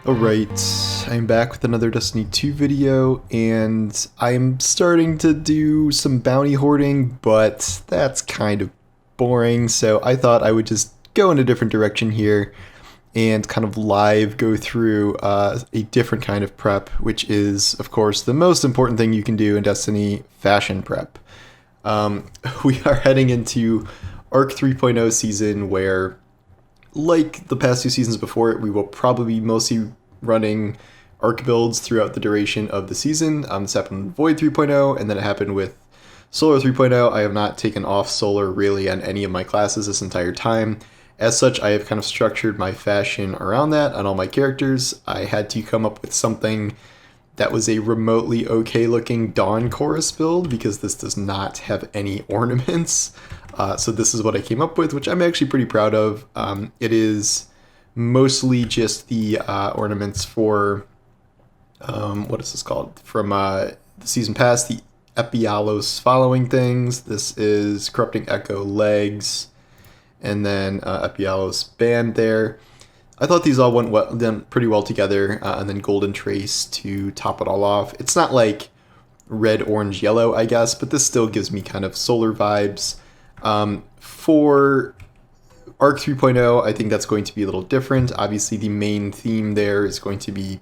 Alright, I'm back with another Destiny 2 video, and I'm starting to do some bounty hoarding, but that's kind of boring, so I thought I would just go in a different direction here and kind of live go through a different kind of prep, which is, of course, the most important thing you can do in Destiny, fashion prep. We are heading into Arc 3.0 season where, like the past two seasons before it, we will probably be mostly running arc builds throughout the duration of the season. This happened with Void 3.0, and then it happened with Solar 3.0. I have not taken off Solar really on any of my classes this entire time. As such, I have kind of structured my fashion around that on all my characters. I had to come up with something that was a remotely okay looking Dawn Chorus build because this does not have any ornaments. So this is what I came up with, which I'm actually pretty proud of. It is mostly just the ornaments for, what is this called? From the season pass, the Epialos following things. This is Corrupting Echo legs, and then Epialos band there. I thought these all went done pretty well together, and then Golden Trace to top it all off. It's not like red, orange, yellow, I guess, but this still gives me kind of solar vibes. For Arc 3.0, I think that's going to be a little different. Obviously, the main theme there is going to be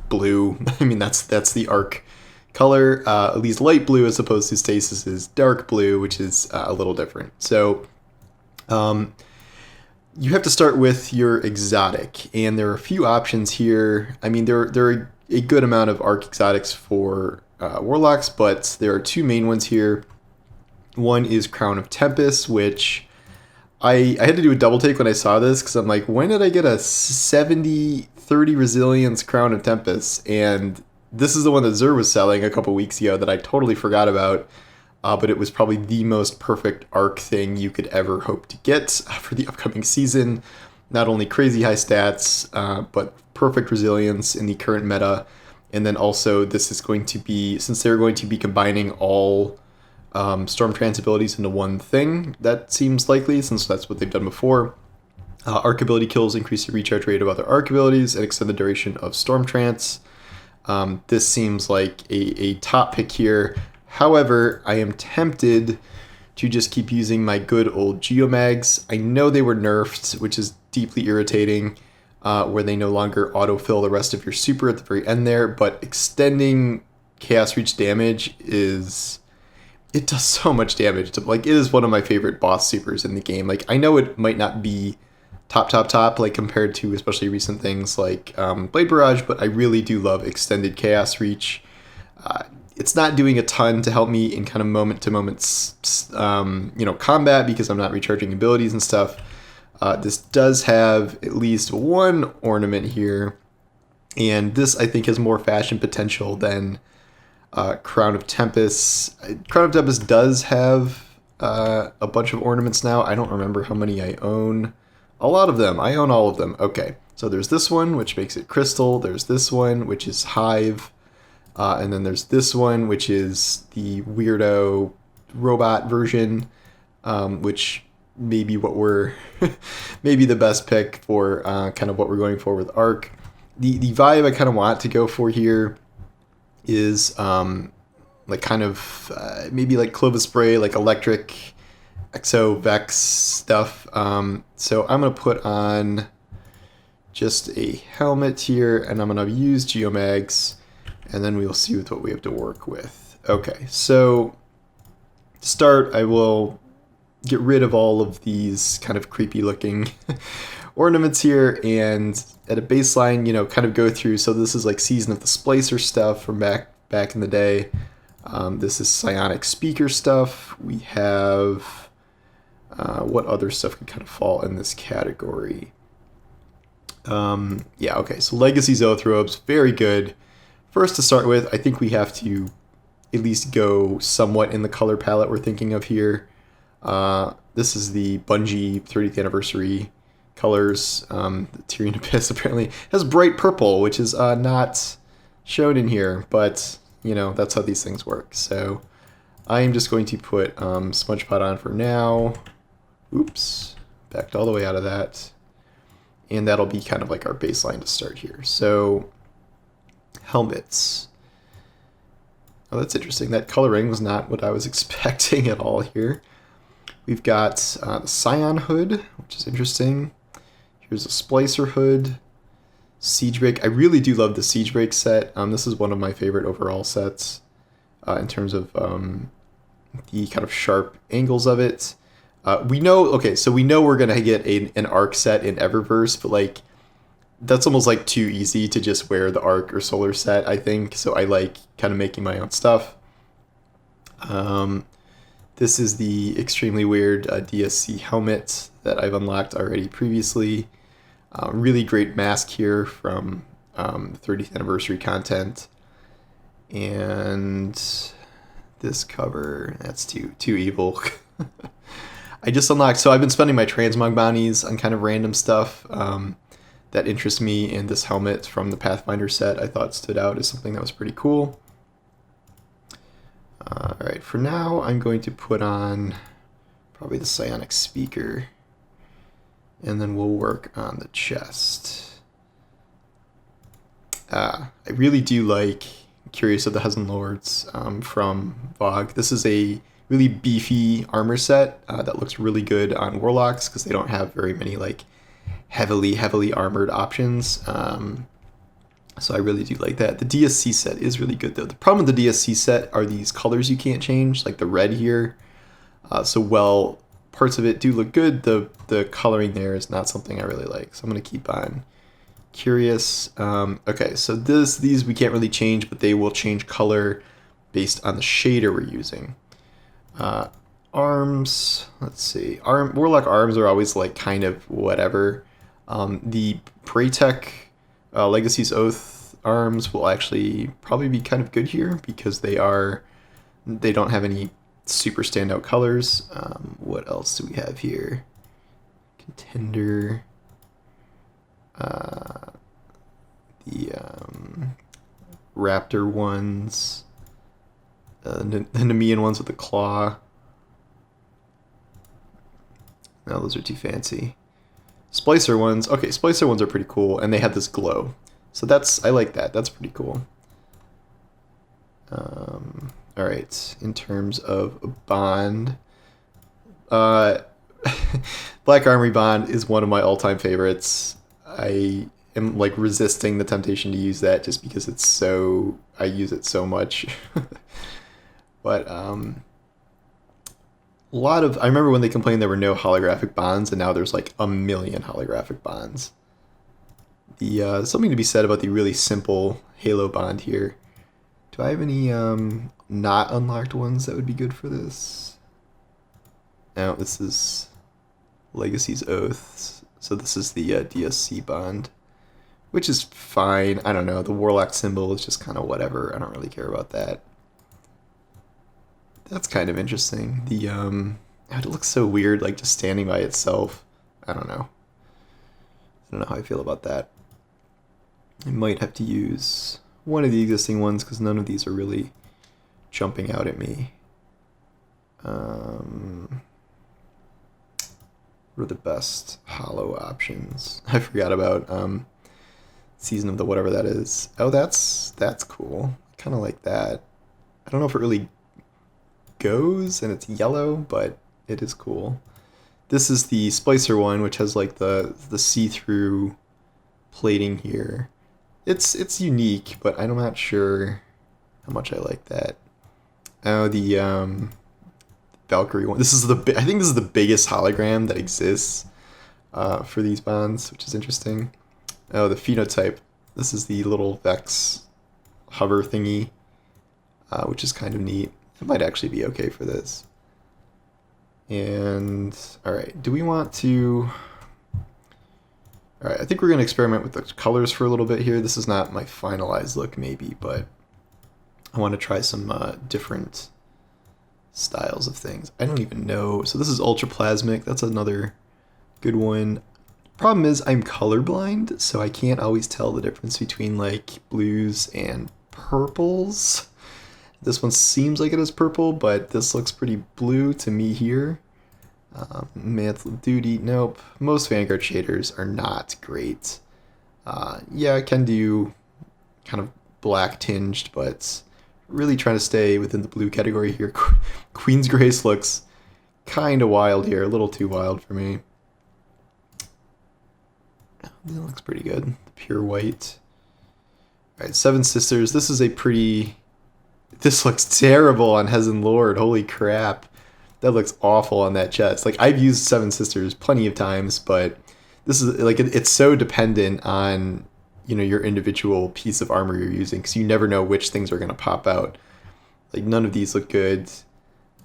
blue. I mean, that's the Arc color, at least light blue, as opposed to Stasis is dark blue, which is a little different. So, you have to start with your exotic, and there are a few options here. I mean, there are a good amount of Arc exotics for Warlocks, but there are two main ones here. One is Crown of Tempest, which I had to do a double take when I saw this, because I'm like, when did I get a 70-30 resilience Crown of Tempest? And this is the one that Zur was selling a couple weeks ago that I totally forgot about, but it was probably the most perfect Arc thing you could ever hope to get for the upcoming season. Not only crazy high stats, but perfect resilience in the current meta. And then also this is going to be, since they're going to be combining all Storm Trance abilities into one thing, that seems likely since that's what they've done before. Arc ability kills increase the recharge rate of other Arc abilities and extend the duration of Storm Trance. This seems like a top pick here. However, I am tempted to just keep using my good old Geomags. I know they were nerfed, which is deeply irritating, where they no longer autofill the rest of your super at the very end there, but extending Chaos Reach damage it does so much damage. Like, it is one of my favorite boss supers in the game. Like, I know it might not be top, like, compared to especially recent things like Blade Barrage, but I really do love extended Chaos Reach. It's not doing a ton to help me in kind of moment-to-moment, combat because I'm not recharging abilities and stuff. This does have at least one ornament here, and this, I think, has more fashion potential than Crown of Tempest. Crown of Tempest does have a bunch of ornaments now. I don't remember how many I own. A lot of them. I own all of them. Okay, so there's this one, which makes it Crystal. There's this one, which is Hive. And then there's this one, which is the weirdo robot version, which may be what we're maybe the best pick for kind of what we're going for with Arc. The vibe I kind of want to go for here is like kind of maybe like Clovis Spray, like electric Exo Vex stuff. So I'm going to put on just a helmet here, and I'm going to use Geomags, and then we'll see what we have to work with. Okay, so to start, I will get rid of all of these kind of creepy looking ornaments here, and at a baseline, kind of go through. So this is like Season of the Splicer stuff from back in the day. This is Psionic Speaker stuff. We have what other stuff could kind of fall in this category? Yeah, okay, so Legacy Zoethrobes, very good. First, to start with, I think we have to at least go somewhat in the color palette we're thinking of here. This is the Bungie 30th anniversary colors. The Tyrian Abyss apparently has bright purple, which is not shown in here, but that's how these things work. So I am just going to put Smudge Pot on for now. Oops, backed all the way out of that. And that'll be kind of like our baseline to start here. So helmets. Oh, that's interesting. That coloring was not what I was expecting at all here. We've got the Scion hood, which is interesting. Here's a Splicer hood. Siege Break. I really do love the Siege Break set. This is one of my favorite overall sets in terms of the kind of sharp angles of it. We know we're gonna get an arc set in Eververse, but like that's almost like too easy to just wear the arc or solar set, I think. So I like kind of making my own stuff. This is the extremely weird DSC helmet that I've unlocked already previously. Really great mask here from the 30th anniversary content. And this cover, that's too evil. I just unlocked, so I've been spending my transmog bounties on kind of random stuff that interests me, and this helmet from the Pathfinder set I thought stood out as something that was pretty cool. Alright, for now I'm going to put on probably the psionic speaker, and then we'll work on the chest. I really do like Curious of the Hudson Lords from VOG. This is a really beefy armor set that looks really good on warlocks because they don't have very many like heavily armored options. So I really do like that. The DSC set is really good though. The problem with the DSC set are these colors you can't change, like the red here. So while parts of it do look good, the coloring there is not something I really like. So I'm gonna keep on Curious. Okay, so these we can't really change, but they will change color based on the shader we're using. Arms, let's see. Warlock arms are always like kind of whatever. The Praytech Legacy's Oath arms will actually probably be kind of good here because they don't have any super standout colors. What else do we have here? Contender. The Raptor ones. The Nemean ones with the claw. No, those are too fancy. Splicer ones. Okay, Splicer ones are pretty cool, and they have this glow. So I like that. That's pretty cool. Alright, in terms of a bond. Black Armory Bond is one of my all-time favorites. I am like resisting the temptation to use that just because I use it so much. But I remember when they complained there were no holographic bonds, and now there's like a million holographic bonds. Something to be said about the really simple Halo bond here. Do I have any not unlocked ones that would be good for this? No, this is Legacy's Oaths. So this is the DSC bond, which is fine. I don't know. The Warlock symbol is just kind of whatever. I don't really care about that. That's kind of interesting. It looks so weird, like just standing by itself. I don't know. I don't know how I feel about that. I might have to use one of the existing ones because none of these are really jumping out at me. What are the best hollow options? I forgot about Season of the whatever that is. Oh, that's cool. Kind of like that. I don't know if it really goes, and it's yellow, but it is cool. This is the Splicer one, which has like the see-through plating here. It's unique, but I'm not sure how much I like that. Oh, the Valkyrie one. I think this is the biggest hologram that exists for these bonds, which is interesting. Oh, the phenotype. This is the little Vex hover thingy, which is kind of neat. It might actually be okay for this. And alright, do we want to... Alright, I think we're going to experiment with the colors for a little bit here. This is not my finalized look maybe, but I want to try some different styles of things. I don't even know. So this is ultraplasmic. That's another good one. Problem is I'm colorblind, so I can't always tell the difference between like blues and purples. This one seems like it is purple, but this looks pretty blue to me here. Mantle of Duty, nope. Most Vanguard shaders are not great. Yeah, I can do kind of black tinged, but really trying to stay within the blue category here. Queen's Grace looks kind of wild here, a little too wild for me. That looks pretty good. The pure white. Alright, Seven Sisters. This is a pretty... This looks terrible on Hezen Lord. Holy crap. That looks awful on that chest. Like, I've used Seven Sisters plenty of times, but this is, like, it's so dependent on, you know, your individual piece of armor you're using, because you never know which things are going to pop out. Like, none of these look good.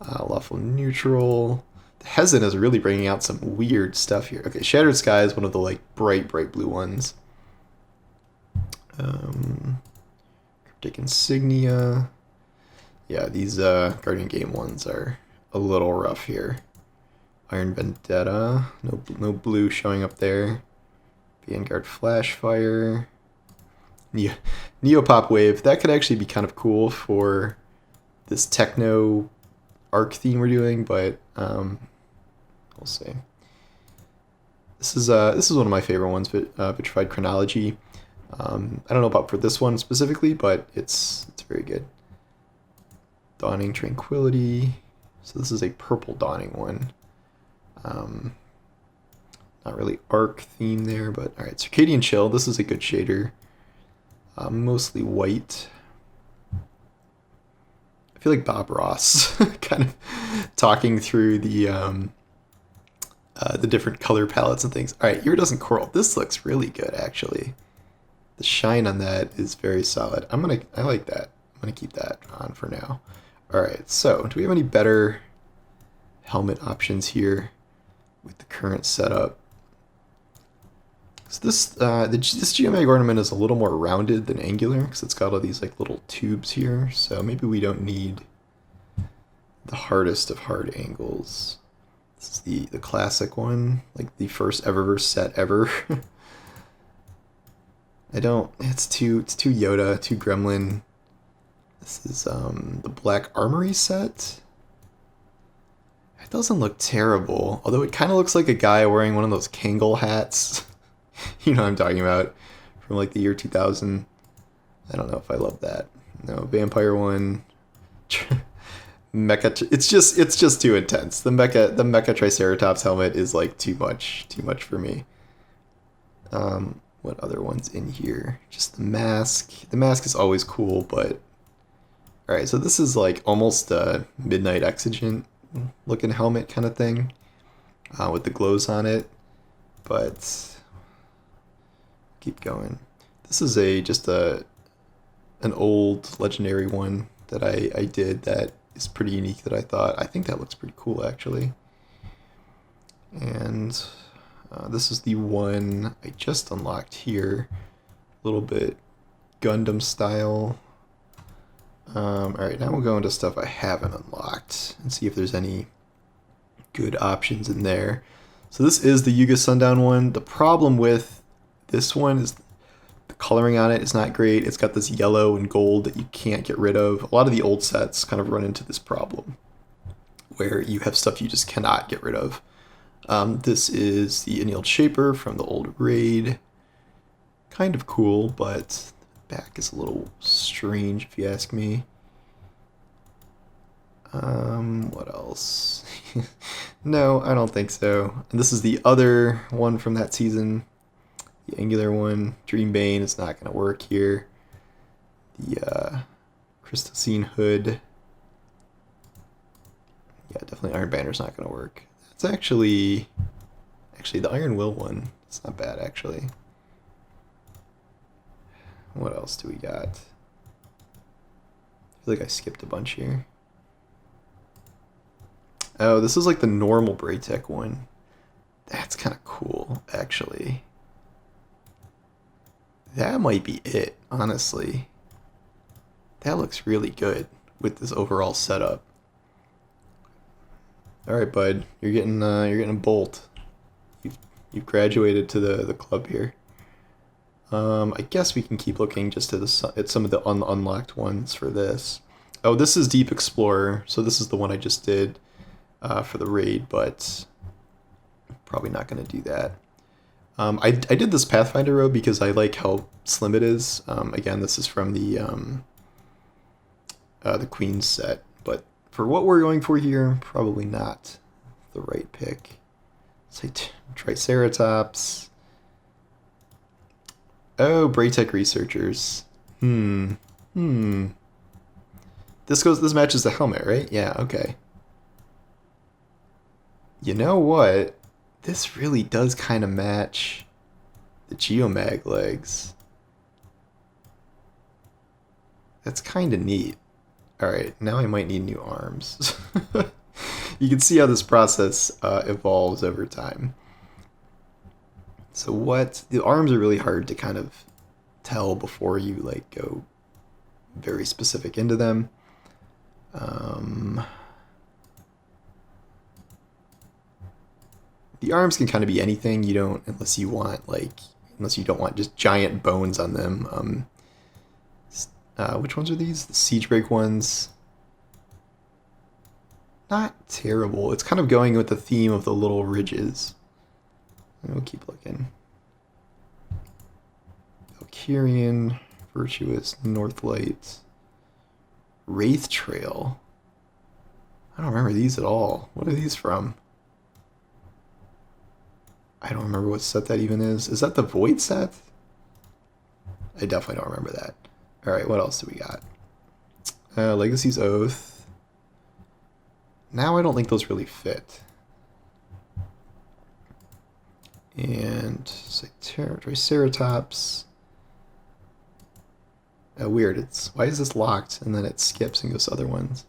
Lawful Neutral. Hezen is really bringing out some weird stuff here. Okay, Shattered Sky is one of the, like, bright blue ones. Cryptic Insignia. Yeah, these Guardian Game ones are a little rough here. Iron Vendetta. No blue showing up there. Vanguard Flashfire. Neopop Wave. That could actually be kind of cool for this techno arc theme we're doing, but we'll see. This is one of my favorite ones, Vitrified Chronology. I don't know about for this one specifically, but it's very good. Dawning Tranquility. So this is a purple Dawning one. Not really arc theme there, but alright. Circadian Chill. This is a good shader. Mostly white. I feel like Bob Ross, kind of talking through the different color palettes and things. Alright, Iridescent Coral. This looks really good, actually. The shine on that is very solid. I like that. I'm gonna keep that on for now. Alright, so do we have any better helmet options here with the current setup? So this geomag ornament is a little more rounded than angular because it's got all these like little tubes here. So maybe we don't need the hardest of hard angles. This is the classic one, like the first Eververse set ever. It's too Yoda, too Gremlin. This is the Black Armory set. It doesn't look terrible, although it kind of looks like a guy wearing one of those Kangol hats. You know what I'm talking about, from like the year 2000. I don't know if I love that. No, Vampire one. Mecha. It's just too intense. The Mecha Triceratops helmet is like too much for me. What other ones in here? Just the mask. The mask is always cool, but alright, so this is like almost a Midnight Exigent looking helmet kind of thing, with the glows on it, but keep going. This is an old legendary one that I did that is pretty unique that I think that looks pretty cool actually. And this is the one I just unlocked here, a little bit Gundam style. Alright, now we'll go into stuff I haven't unlocked and see if there's any good options in there. So this is the Yuga Sundown one. The problem with this one is the coloring on it is not great. It's got this yellow and gold that you can't get rid of. A lot of the old sets kind of run into this problem where you have stuff you just cannot get rid of. This is the Annealed Shaper from the old raid. Kind of cool, but back is a little strange if you ask me. What else? No, I don't think so. And this is the other one from that season, the angular one. Dreambane is not going to work here. The Crystocene Hood. Yeah, definitely Iron Banner's not going to work. It's actually the Iron Will one. It's not bad actually. What else do we got? I feel like I skipped a bunch here. Oh, this is like the normal Braytech one. That's kind of cool, actually. That might be it, honestly. That looks really good with this overall setup. All right, bud, you're getting a bolt. You've graduated to the club here. I guess we can keep looking just at some of the unlocked ones for this. Oh, this is Deep Explorer, so this is the one I just did for the raid, but Probably not going to do that. I did this Pathfinder robe because I like how slim it is. Again, this is from the Queen's set, but for what we're going for here, probably not the right pick. Say Triceratops. Oh, Braytech researchers. This matches the helmet, right? Yeah, okay. You know what? This really does kind of match the Geomag legs. That's kind of neat. Alright, now I might need new arms. You can see how this process evolves over time. So the arms are really hard to kind of tell before you like go very specific into them. The arms can kind of be anything. You don't, unless you don't want just giant bones on them. Which ones are these? The Siegebreak ones. Not terrible. It's kind of going with the theme of the little ridges. We'll keep looking. Valkyrian, Virtuous, Northlight, Wraith Trail. I don't remember these at all. What are these from? I don't remember what set that even is. Is that the Void set? I definitely don't remember that. Alright, what else do we got? Legacy's Oath. Now I don't think those really fit. And Triceratops. Weird. Why is this locked and then it skips and goes to other ones?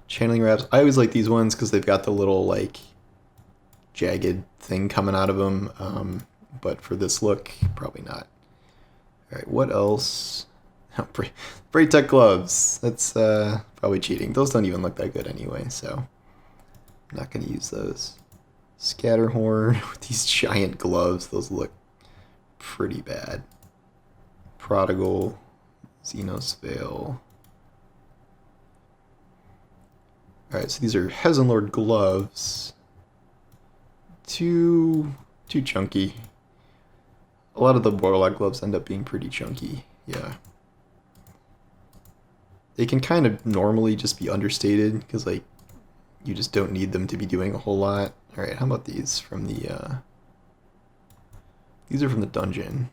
Channeling Wraps. I always like these ones because they've got the little like jagged thing coming out of them. But for this look, probably not. All right, what else? Braytech gloves. That's probably cheating. Those don't even look that good anyway, so I'm not going to use those. Scatterhorn with these giant gloves. Those look pretty bad. Prodigal. Xenos Veil. Alright, so these are Hezenlord gloves. Too chunky. A lot of the Warlock gloves end up being pretty chunky. Yeah. They can kind of normally just be understated because like you just don't need them to be doing a whole lot. Alright, how about these from the these are from the dungeon.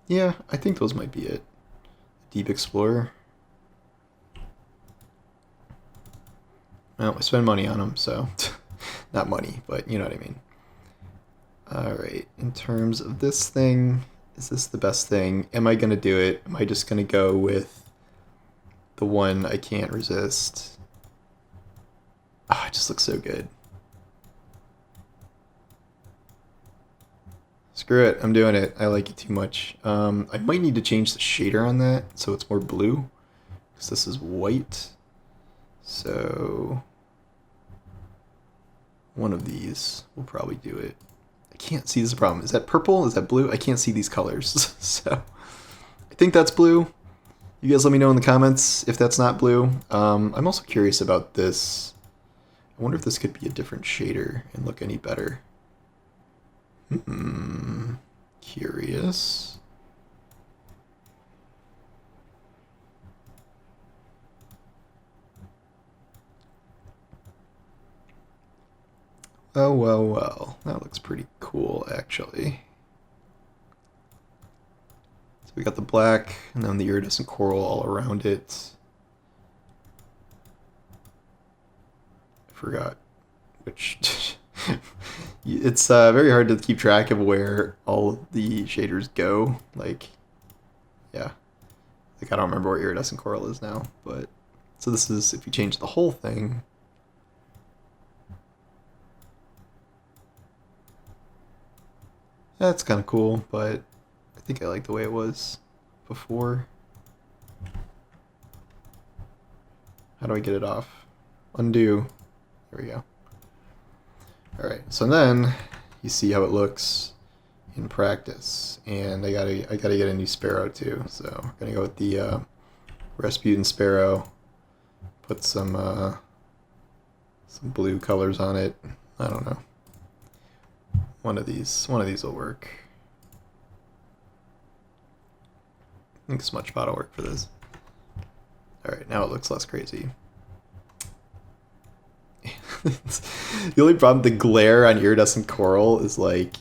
Yeah, I think those might be it. Deep Explorer. Well, I spend money on them, so not money, but you know what I mean. Alright, in terms of this thing, is this the best thing? Am I going to do it? Am I just going to go with the one I can't resist? Ah, it just looks so good. Screw it, I'm doing it. I like it too much. I might need to change the shader on that so it's more blue, because this is white. So one of these will probably do it. I can't see, this is a problem. Is that purple? Is that blue? I can't see these colors. So I think that's blue. You guys let me know in the comments if that's not blue. I'm also curious about this. I wonder if this could be a different shader and look any better. Curious. Oh, well. That looks pretty cool, actually. So we got the black, and then the iridescent coral all around it. I forgot which... It's very hard to keep track of where all of the shaders go. Like, yeah. Like, I don't remember where iridescent coral is now, but... So this is, if you change the whole thing... That's kind of cool, but I think I like the way it was before. How do I get it off? Undo. There we go. Alright, so then you see how it looks in practice. And I gotta get a new Sparrow too. So I'm gonna go with the Rasputin Sparrow. Put some some blue colors on it. I don't know. One of these will work. I think smudge spot will work for this. Alright, now it looks less crazy. The only problem, the glare on iridescent coral is like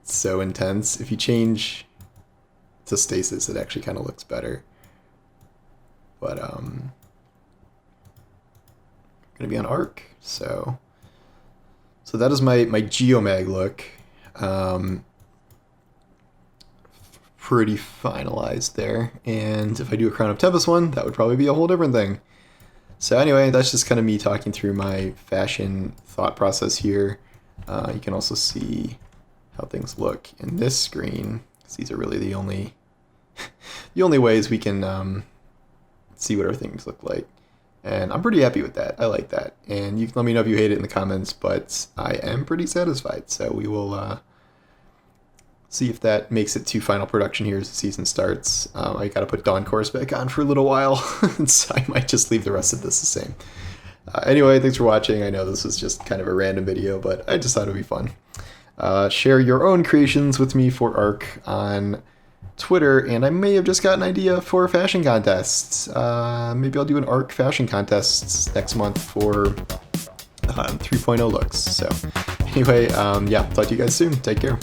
so intense. If you change to stasis, it actually kind of looks better. But gonna be on arc, so that is my geomag look. Pretty finalized there, and if I do a Crown of Tempest one, that would probably be a whole different thing. So anyway, that's just kind of me talking through my fashion thought process here. You can also see how things look in this screen, because these are really the only ways we can see what our things look like. And I'm pretty happy with that. I like that. And you can let me know if you hate it in the comments, but I am pretty satisfied. So we will see if that makes it to final production here as the season starts. I gotta put Dawn Chorus back on for a little while, so I might just leave the rest of this the same. Anyway, thanks for watching. I know this was just kind of a random video, but I just thought it would be fun. Share your own creations with me for ARC on Twitter, and I may have just got an idea for fashion contests. Maybe I'll do an ARC fashion contest next month for 3.0 looks. So anyway, yeah, talk to you guys soon. Take care.